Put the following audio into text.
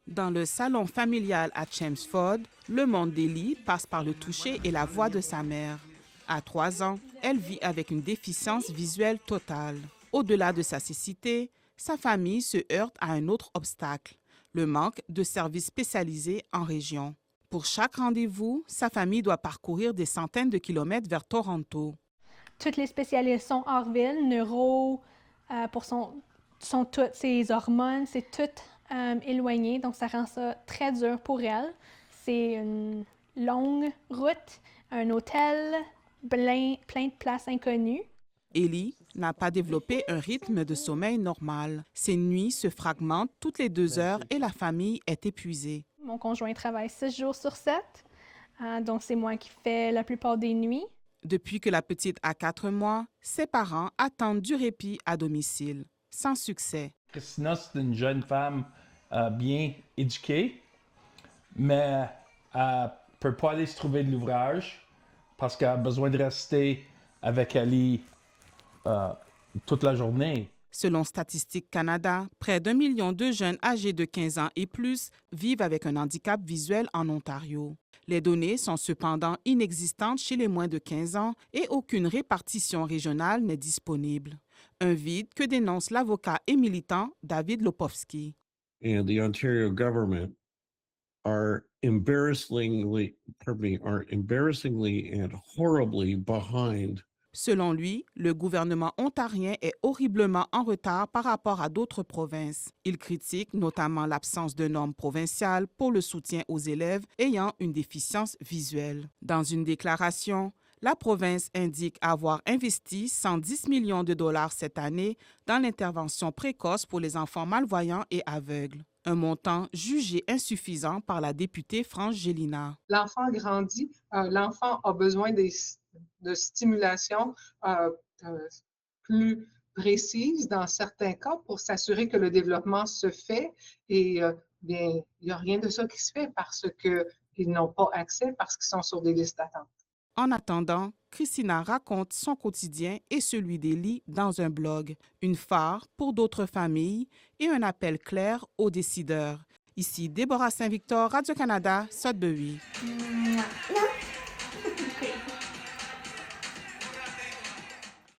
Dans le salon familial à Chelmsford, le monde d'Ellie passe par le toucher et la voix de sa mère. À 3 ans, elle vit avec une déficience visuelle totale. Au-delà de sa cécité, sa famille se heurte à un autre obstacle, le manque de services spécialisés en région. Pour chaque rendez-vous, sa famille doit parcourir des centaines de kilomètres vers Toronto. Toutes les spécialistes sont hors ville, neuro, sont toutes ses hormones, c'est tout éloigné, donc ça rend ça très dur pour elle. C'est une longue route, un hôtel, plein de places inconnues. Ellie n'a pas développé un rythme de sommeil normal. Ses nuits se fragmentent toutes les 2 heures et la famille est épuisée. Mon conjoint travaille 6 jours sur 7, donc c'est moi qui fais la plupart des nuits. Depuis que la petite a 4 mois, ses parents attendent du répit à domicile, sans succès. Christina, c'est une jeune femme bien éduquée, mais elle ne peut pas aller se trouver de l'ouvrage parce qu'elle a besoin de rester avec Ali toute la journée. Selon Statistique Canada, près d'1 million de jeunes âgés de 15 ans et plus vivent avec un handicap visuel en Ontario. Les données sont cependant inexistantes chez les moins de 15 ans et aucune répartition régionale n'est disponible. Un vide que dénonce l'avocat et militant David Lepofsky. And the Ontario government are embarrassingly and horribly behind. Selon lui, le gouvernement ontarien est horriblement en retard par rapport à d'autres provinces. Il critique notamment l'absence de normes provinciales pour le soutien aux élèves ayant une déficience visuelle. Dans une déclaration, la province indique avoir investi 110 millions de dollars cette année dans l'intervention précoce pour les enfants malvoyants et aveugles. Un montant jugé insuffisant par la députée France Gélinas. L'enfant grandit, l'enfant a besoin de stimulation plus précise dans certains cas pour s'assurer que le développement se fait et bien, il n'y a rien de ça qui se fait parce qu'ils n'ont pas accès, parce qu'ils sont sur des listes d'attente. En attendant, Christina raconte son quotidien et celui d'Ellie dans un blog, une phare pour d'autres familles et un appel clair aux décideurs. Ici Déborah Saint-Victor, Radio-Canada, Sudbury.